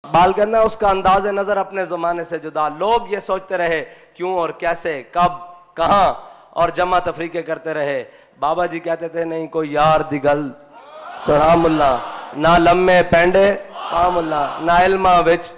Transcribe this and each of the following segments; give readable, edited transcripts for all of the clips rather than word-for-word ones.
बाल करना उसका अंदाज नजर अपने ज़माने से जुदा। लोग ये सोचते रहे क्यों और कैसे, कब, कहाँ, और जमा तफरीके करते रहे। बाबा जी कहते थे नहीं कोई यार दी गल सुना मुल्ला, ना लम्मे पेंडे पा मुल्ला, ना इल्मा विच।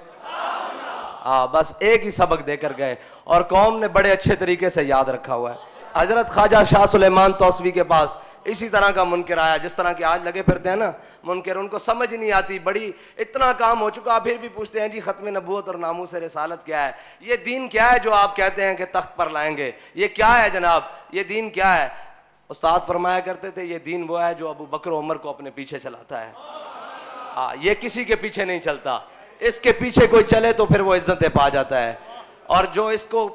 बस एक ही सबक देकर गए और कौम ने बड़े अच्छे तरीके से याद रखा हुआ है। हजरत ख्वाजा शाह सुलेमान तौसवी के पास इसी तरह का मुनकर आया, जिस तरह के आज लगे फिरते हैं ना मुनकर, उनको समझ नहीं आती, बड़ी इतना काम हो चुका फिर भी पूछते हैं जी खत्म नबूवत और नामूस रिसालत क्या है, ये दीन क्या है जो आप कहते हैं कि तख्त पर लाएंगे, ये क्या है जनाब, ये दीन क्या है। उस्ताद फरमाया करते थे ये दीन वो है जो अबू बकर उमर को अपने पीछे चलाता है। ये किसी के पीछे नहीं चलता, इसके पीछे कोई चले तो फिर वो इज्जतें पा जाता है, और जो इसको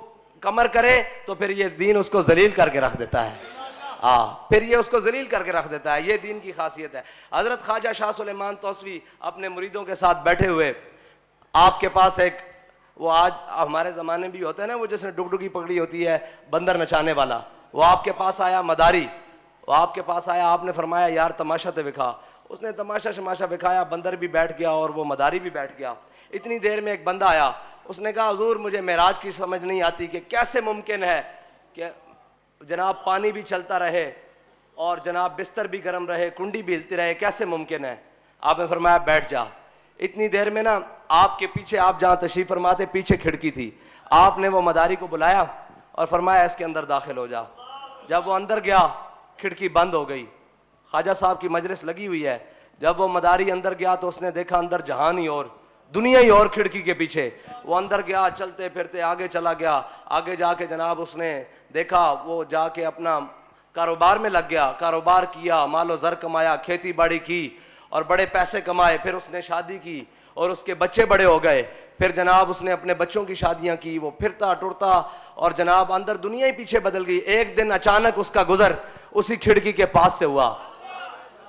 कमर करे तो फिर ये दीन उसको जलील करके रख देता है। फिर ये उसको जलील करके रख देता है। ये दीन की खासियत है। हजरत ख्वाजा शाह सुलेमान तौसवी अपने मुरीदों के साथ बैठे हुए, आपके पास एक वो आज हमारे ज़माने में भी होता है ना, वो जिसने डुगडुगी पकड़ी होती है बंदर नचाने वाला, वो आपके पास आया मदारी, वो आपके पास आया, आपने फरमाया यार तमाशा तो दिखा। उसने तमाशा शमाशा दिखाया, बंदर भी बैठ गया और वो मदारी भी बैठ गया। इतनी देर में एक बंदा आया, उसने कहा हुजूर मुझे मेराज की समझ नहीं आती कि कैसे मुमकिन है कि जनाब पानी भी चलता रहे और जनाब बिस्तर भी गर्म रहे, कुंडी भी हिलती रहे, कैसे मुमकिन है। आपने फरमाया बैठ जा। इतनी देर में ना आपके पीछे, आप जहाँ तशरीफ फरमाते पीछे खिड़की थी, आपने वो मदारी को बुलाया और फरमाया इसके अंदर दाखिल हो जा। जब वो अंदर गया खिड़की बंद हो गई, ख्वाजा साहब की मजलिस लगी हुई है। जब वो मदारी अंदर गया तो उसने देखा अंदर जहान ही और दुनिया ही और खिड़की के पीछे। वो अंदर गया, चलते फिरते आगे चला गया। आगे जाके जनाब उसने देखा, वो जाके अपना कारोबार में लग गया, कारोबार किया, मालो ज़र कमाया, खेती बाड़ी की और बड़े पैसे कमाए। फिर उसने शादी की और उसके बच्चे बड़े हो गए। फिर जनाब उसने अपने बच्चों की शादियां की, वो फिरता टुरता और जनाब अंदर दुनिया ही पीछे बदल गई। एक दिन अचानक उसका गुजर उसी खिड़की के पास से हुआ।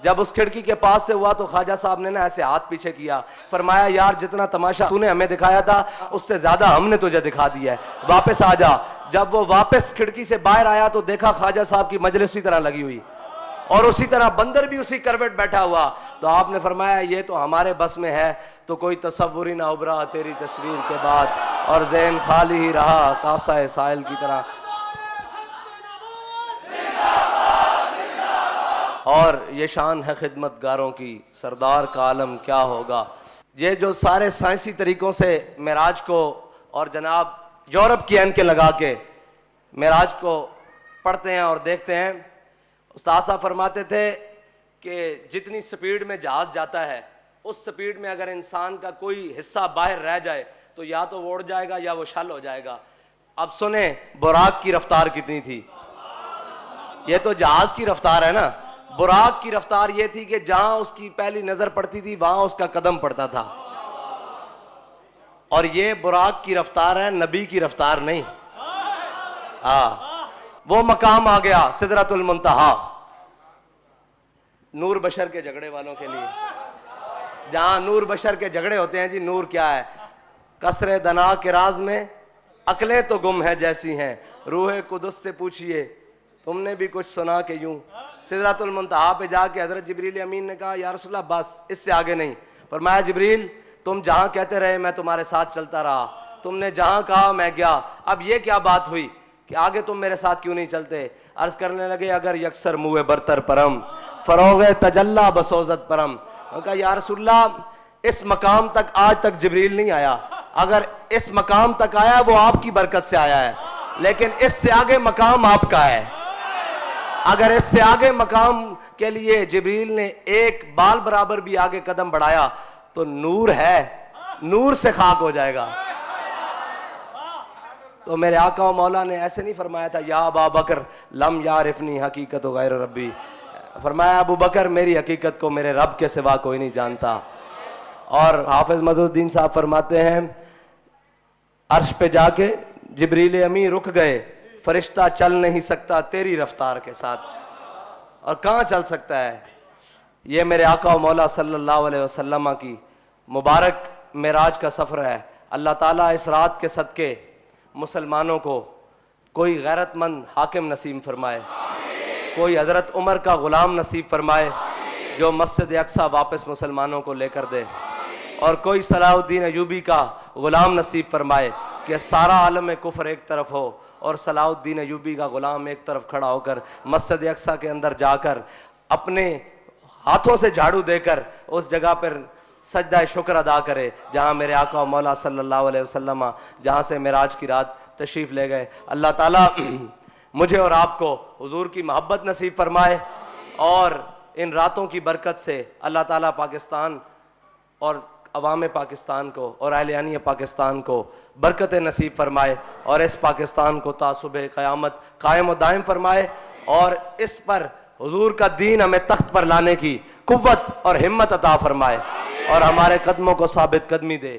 जब उस खिड़की के पास से हुआ तो ख्वाजा साहब ने ना ऐसे हाथ पीछे किया, फरमाया यार जितना तमाशा तूने हमें दिखाया था उससे ज्यादा हमने तुझे दिखा दिया है, वापस आ जा। जब वो वापस खिड़की से बाहर आया तो देखा ख्वाजा साहब की मजलिस इसी तरह लगी हुई और उसी तरह बंदर भी उसी करवट बैठा हुआ। तो आपने फरमाया ये तो हमारे बस में है, तो कोई तसव्वुर ही ना उभरा तेरी तस्वीर के बाद, और ज़हन खाली ही रहा कासा साहिल की तरह। और ये शान है खिदमतगारों की, सरदार का आलम क्या होगा। ये जो सारे साइंसी तरीकों से मेराज को और जनाब यूरोप की ऐनकें लगा के मेराज को पढ़ते हैं और देखते हैं। उस्ताद साहब फरमाते थे कि जितनी स्पीड में जहाज जाता है उस स्पीड में अगर इंसान का कोई हिस्सा बाहर रह जाए तो या तो वो उड़ जाएगा या वो शल हो जाएगा। अब सुने बुराक की रफ्तार कितनी थी। ये तो जहाज की रफ्तार है ना, बुराक की रफ्तार ये थी कि जहां उसकी पहली नजर पड़ती थी वहां उसका कदम पड़ता था। और ये बुराक की रफ्तार है, नबी की रफ्तार नहीं। वो मकाम आ गया सिदरतुल मुंतहा, नूर बशर के झगड़े वालों के लिए, जहां नूर बशर के झगड़े होते हैं। जी नूर क्या है, कसरे दना के राज में अकलें तो गुम है जैसी हैं, रूहे कुदस से पूछिए तुमने भी कुछ सुना के यूं। सिदरतुल मुंतहा पे जाके हजरत जिब्रील अमीन ने कहा या रसूलल्लाह बस इससे आगे नहीं। फरमाया जिब्रील तुम जहां कहते रहे मैं तुम्हारे साथ चलता रहा, तुमने जहां कहा मैं गया, अब ये क्या बात हुई कि आगे तुम मेरे साथ क्यों नहीं चलते। अर्ज करने लगे अगर यकसर मुए बरतर परम फरोगे तजल्ला बसोजत परम। कहा या रसूलल्लाह इस मकाम तक आज तक जिब्रील नहीं आया, अगर इस मकाम तक आया वो आपकी बरकत से आया है, लेकिन इससे आगे मकाम आपका है। अगर इससे आगे मकाम के लिए जिब्रील ने एक बाल बराबर भी आगे कदम बढ़ाया तो नूर है, नूर से खाक हो जाएगा। तो मेरे आका व मौला ने ऐसे नहीं फरमाया था या अबा बकर लम यारिफनी हकीकत गैर रब्बी, फरमाया अबू बकर मेरी हकीकत को मेरे रब के सिवा कोई नहीं जानता। और हाफिज मदुद्दीन साहब फरमाते हैं अर्श पे जाके जिब्रील अमी रुक गए, फरिश्ता चल नहीं सकता तेरी रफ्तार के साथ। और कहाँ चल सकता है। ये मेरे आका व मौला सल्लल्लाहु अलैहि वसल्लम की मुबारक मेराज का सफ़र है। अल्लाह ताला इस रात के सदके मुसलमानों को कोई गैरतमंद हाकिम नसीब फरमाए, कोई हज़रत उमर का ग़ुलाम नसीब फरमाए जो मस्जिद अक्सा वापस मुसलमानों को लेकर दे। اور کوئی صلاح الدین ایوبی کا غلام نصیب فرمائے کہ سارا عالم کفر ایک طرف ہو اور صلاح الدین ایوبی کا غلام ایک طرف کھڑا ہو کر مسجد اقصیٰ کے اندر جا کر اپنے ہاتھوں سے جھاڑو دے کر اس جگہ پر سجدہ شکر ادا کرے جہاں میرے آقا و مولا صلی اللہ علیہ وسلم جہاں سے معراج کی رات تشریف لے گئے. اللہ تعالیٰ مجھے اور آپ کو حضور کی محبت نصیب فرمائے اور ان راتوں کی برکت سے اللہ تعالیٰ پاکستان اور عوام پاکستان کو اور اہلیانی پاکستان کو برکت نصیب فرمائے اور اس پاکستان کو تا صبح قیامت قائم و دائم فرمائے اور اس پر حضور کا دین ہمیں تخت پر لانے کی قوت اور ہمت عطا فرمائے اور ہمارے قدموں کو ثابت قدمی دے.